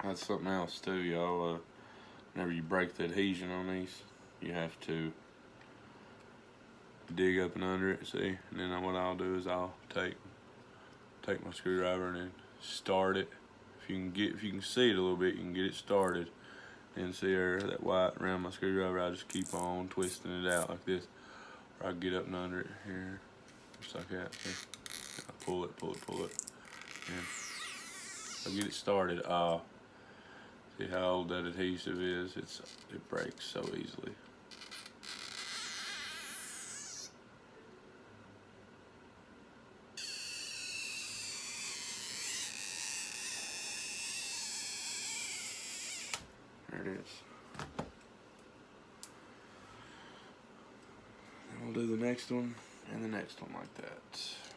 That's something else too, y'all. Whenever you break the adhesion on these, you have to dig up and under it. See, and then what I'll do is I'll take my screwdriver and then start it. If you can see it a little bit, you can get it started. And see there, that white around my screwdriver, I just keep on twisting it out like this. Or I get up and under it here, just like that. See? I pull it, and I'll get it started. See how old that adhesive is? It breaks so easily. There it is. And we'll do the next one and the next one like that.